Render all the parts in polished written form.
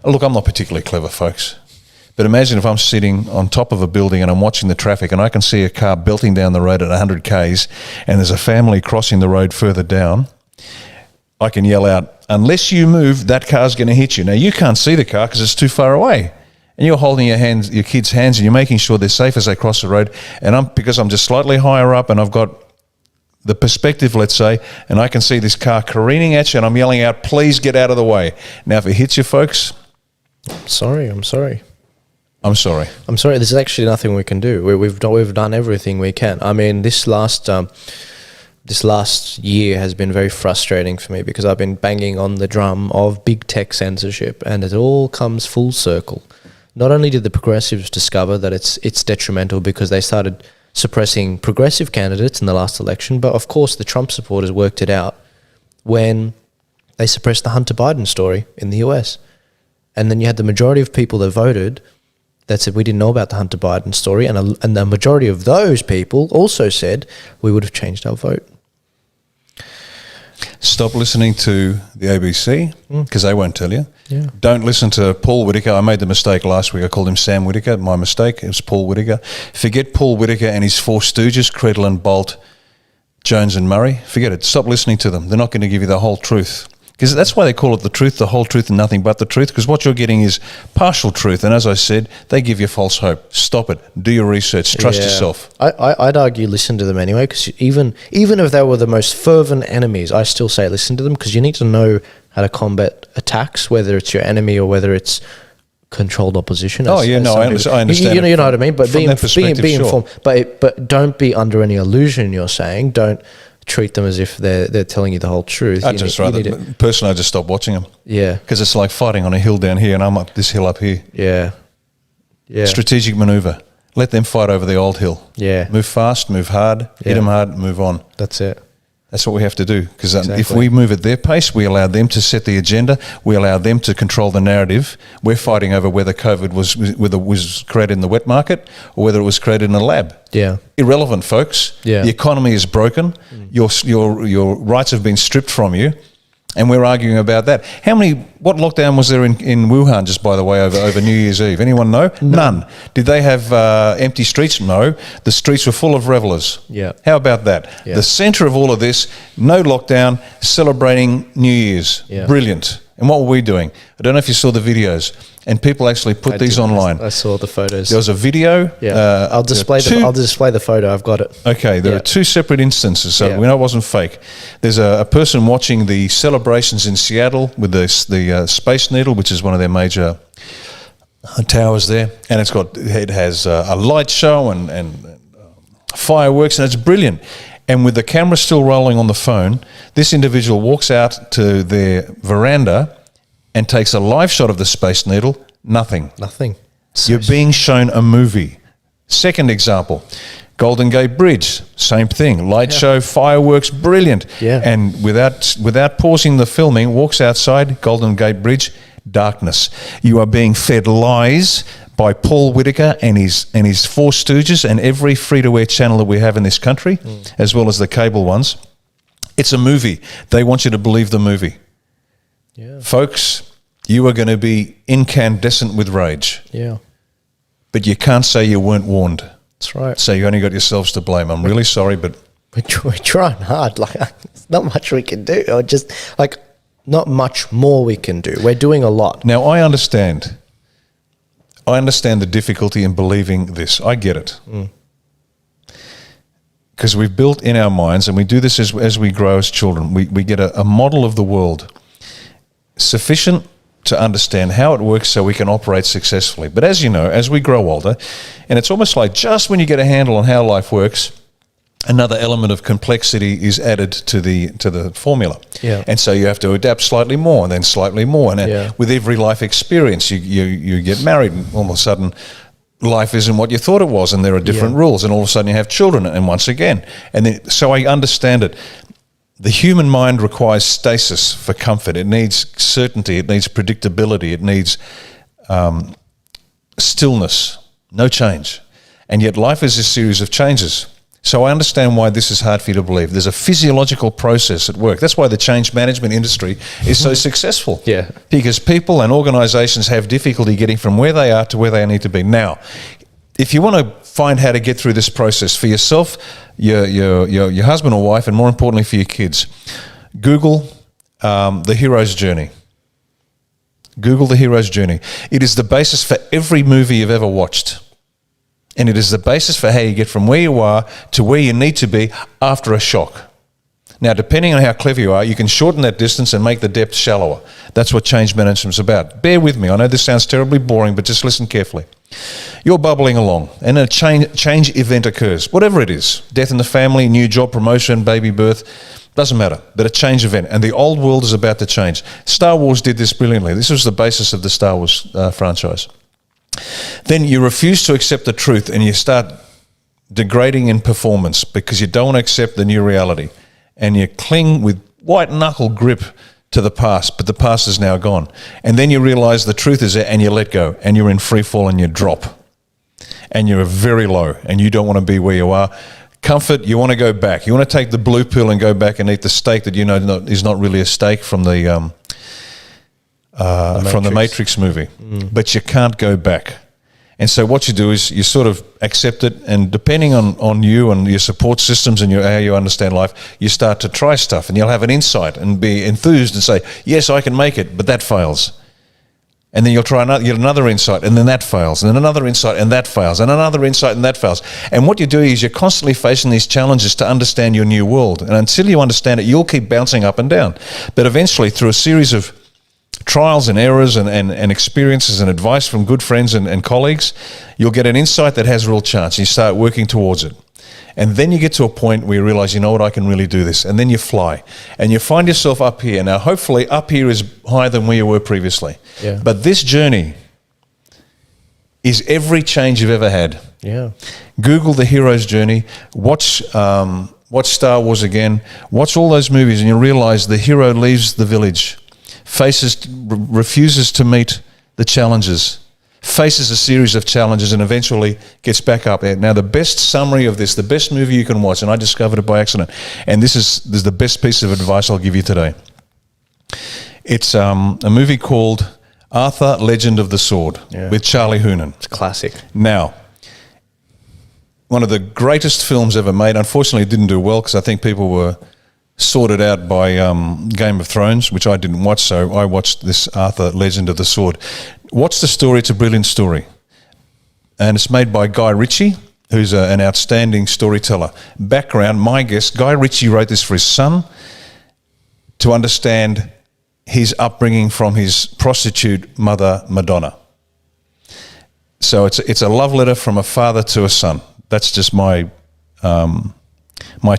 Look, I'm not particularly clever, folks. But imagine if I'm sitting on top of a building and I'm watching the traffic and I can see a car belting down the road at 100 Ks and there's a family crossing the road further down. I can yell out, unless you move, that car's going to hit you. Now, you can't see the car because it's too far away. And you're holding your kids' hands and you're making sure they're safe as they cross the road. And because I'm just slightly higher up and I've got the perspective, let's say, and I can see this car careening at you and I'm yelling out, please get out of the way. Now, if it hits you, folks. I'm sorry. I'm sorry. There's actually nothing we can do. We've done everything we can. I mean, this last year has been very frustrating for me because I've been banging on the drum of big tech censorship, and it all comes full circle. Not only did the progressives discover that it's detrimental because they started suppressing progressive candidates in the last election, but of course the Trump supporters worked it out when they suppressed the Hunter Biden story in the US. And then you had the majority of people that voted that said we didn't know about the Hunter Biden story, and the majority of those people also said we would have changed our vote. Stop listening to the ABC because they won't tell you. Yeah. Don't listen to Paul Whitaker. I made the mistake last week. I called him Sam Whitaker. My mistake. It was Paul Whitaker. Forget Paul Whitaker and his four stooges, Credle and Bolt, Jones and Murray. Forget it. Stop listening to them. They're not going to give you the whole truth. Because that's why they call it the truth, the whole truth, and nothing but the truth, because what you're getting is partial truth. And as I said, they give you false hope. Stop it. Do your research. Trust yourself. I'd argue listen to them anyway, because even if they were the most fervent enemies, I still say listen to them, because you need to know how to combat attacks, whether it's your enemy or whether it's controlled opposition. I understand. You know what I mean? But be sure. informed. But don't be under any illusion, you're saying. Don't treat them as if they're telling you the whole truth. Personally, I just stop watching them. Yeah. Because it's like fighting on a hill down here and I'm up this hill up here. Yeah. Yeah. Strategic maneuver. Let them fight over the old hill. Yeah. Move fast, move hard, hit them hard, move on. That's it. That's what we have to do. Because if we move at their pace, we allow them to set the agenda. We allow them to control the narrative. We're fighting over whether COVID was created in the wet market or whether it was created in a lab. Yeah. Irrelevant, folks. Yeah. The economy is broken. Your rights have been stripped from you. And we're arguing about that. What lockdown was there in Wuhan, just by the way, over New Year's Eve? Anyone know? None. Did they have empty streets? No. The streets were full of revelers. Yeah. How about that? Yeah. The centre of all of this, no lockdown, celebrating New Year's. Yeah. Brilliant. And what were we doing? I don't know if you saw the videos. And people actually put these online. I saw the photos. There was a video. Yeah. I'll display the photo. I've got it. Okay. There are two separate instances, so we know it wasn't fake. There's a person watching the celebrations in Seattle with the Space Needle, which is one of their major towers there, and it has a light show and fireworks, and it's brilliant. And with the camera still rolling on the phone, this individual walks out to their veranda and takes a live shot of the Space Needle. Nothing. You're being shown a movie. Second example, Golden Gate Bridge, same thing. Light show, fireworks, brilliant. Yeah. And without pausing the filming, walks outside, Golden Gate Bridge, darkness. You are being fed lies by Paul Whitaker and his four stooges and every free-to-air channel that we have in this country, as well as the cable ones. It's a movie. They want you to believe the movie. Yeah. Folks, you are going to be incandescent with rage. Yeah. But you can't say you weren't warned. That's right. So you only got yourselves to blame. I'm really sorry, but we're trying hard. Like, there's not much we can do. Or just not much more we can do. We're doing a lot. Now, I understand the difficulty in believing this. I get it. Because we've built in our minds, and we do this as we grow as children, we get a model of the world sufficient to understand how it works so we can operate successfully. But as you know, as we grow older, and it's almost like just when you get a handle on how life works, another element of complexity is added to the formula. Yeah. And so you have to adapt slightly more and then slightly more. And with every life experience, you get married and all of a sudden life isn't what you thought it was and there are different rules, and all of a sudden you have children and once again. And then, so I understand it. The human mind requires stasis for comfort. It needs certainty. It needs predictability. It needs stillness, no change. And yet life is a series of changes. So I understand why this is hard for you to believe. There's a physiological process at work. That's why the change management industry is so successful. Yeah. Because people and organizations have difficulty getting from where they are to where they need to be. Now, if you want to find how to get through this process for yourself, your husband or wife, and more importantly for your kids, Google the hero's journey. Google the hero's journey. It is the basis for every movie you've ever watched. And it is the basis for how you get from where you are to where you need to be after a shock. Now, depending on how clever you are, you can shorten that distance and make the depth shallower. That's what change management is about. Bear with me. I know this sounds terribly boring, but just listen carefully. You're bubbling along, and a change event occurs. Whatever it is, death in the family, new job, promotion, baby birth, doesn't matter, but a change event. And the old world is about to change. Star Wars did this brilliantly. This was the basis of the Star Wars franchise. Then you refuse to accept the truth and you start degrading in performance because you don't want to accept the new reality. And you cling with white knuckle grip to the past, but the past is now gone. And then you realize the truth is there and you let go and you're in free fall and you drop. And you're very low and you don't want to be where you are. Comfort, you want to go back. You want to take the blue pill and go back and eat the steak that you know is not really a steak from the Matrix movie, but you can't go back. And so what you do is you sort of accept it, and depending on you and your support systems and how you understand life, you start to try stuff, and you'll have an insight and be enthused and say, yes, I can make it, but that fails. And then you'll try another insight, and then that fails, and then another insight, and that fails, and another insight, and that fails. And what you're doing is you're constantly facing these challenges to understand your new world. And until you understand it, you'll keep bouncing up and down. But eventually, through a series of trials and errors and experiences and advice from good friends and colleagues, you'll get an insight that has real chance. You start working towards it. And then you get to a point where you realize, you know what, I can really do this. And then you fly. And you find yourself up here. Now, hopefully, up here is higher than where you were previously. Yeah. But this journey is every change you've ever had. Yeah. Google the hero's journey. Watch Star Wars again. Watch all those movies, and you'll realize the hero leaves the village, refuses to meet the challenges, faces a series of challenges, and eventually gets back up there. Now, the best summary of this, the best movie you can watch, and I discovered it by accident, and this is the best piece of advice I'll give you today. It's a movie called Arthur, Legend of the Sword, with Charlie Hunnam. It's classic. Now, one of the greatest films ever made. Unfortunately, it didn't do well because I think people were sorted out by Game of Thrones, which I didn't watch, so I watched this Arthur, Legend of the Sword. Watch the story. It's a brilliant story. And it's made by Guy Ritchie, who's an outstanding storyteller. Background, my guess, Guy Ritchie wrote this for his son to understand his upbringing from his prostitute mother, Madonna. So it's a love letter from a father to a son. That's just my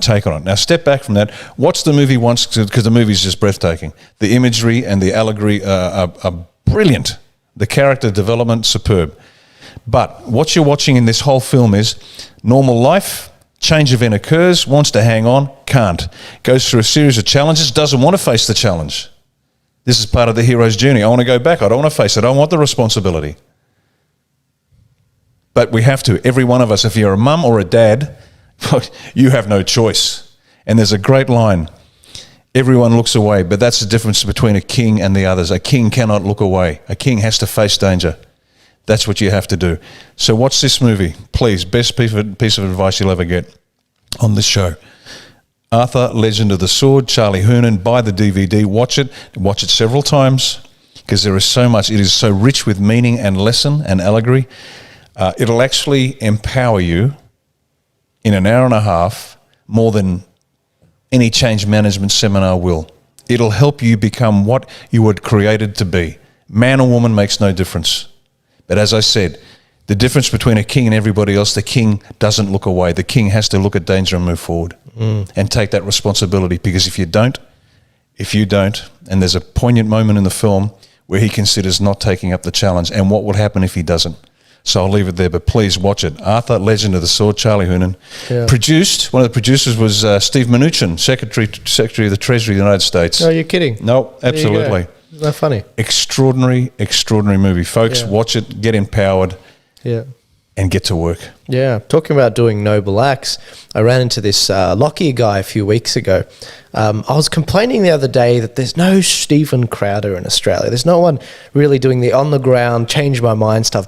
take on it. Now, step back from that. Watch the movie once, because the movie is just breathtaking. The imagery and the allegory are brilliant. The character development, superb. But what you're watching in this whole film is normal life, change event occurs, wants to hang on, can't. Goes through a series of challenges, doesn't want to face the challenge. This is part of the hero's journey. I want to go back. I don't want to face it. I don't want the responsibility. But we have to. Every one of us, if you're a mum or a dad, you have no choice. And there's a great line. Everyone looks away, but that's the difference between a king and the others. A king cannot look away. A king has to face danger. That's what you have to do. So watch this movie, please. Best piece of advice you'll ever get on this show. Arthur, Legend of the Sword, Charlie Hunnam. Buy the DVD, watch it several times, because there is so much. It is so rich with meaning and lesson and allegory. It'll actually empower you in an hour and a half more than any change management seminar will. It'll help you become what you were created to be. Man or woman makes no difference. But as I said, the difference between a king and everybody else, the king doesn't look away. The king has to look at danger and move forward and take that responsibility. Because if you don't, and there's a poignant moment in the film where he considers not taking up the challenge, and what would happen if he doesn't. So I'll leave it there, but please watch it. Arthur, Legend of the Sword, Charlie Hunnam. Yeah. Produced, one of the producers was Steve Mnuchin, Secretary of the Treasury of the United States. No, you're kidding. No, absolutely. Isn't that funny? Extraordinary movie. Folks, watch it, get empowered. Yeah. and get to work. Yeah, talking about doing noble acts, I ran into this Lockyer guy a few weeks ago. I was complaining the other day that there's no Stephen Crowder in Australia. There's no one really doing the on-the-ground, change my mind stuff.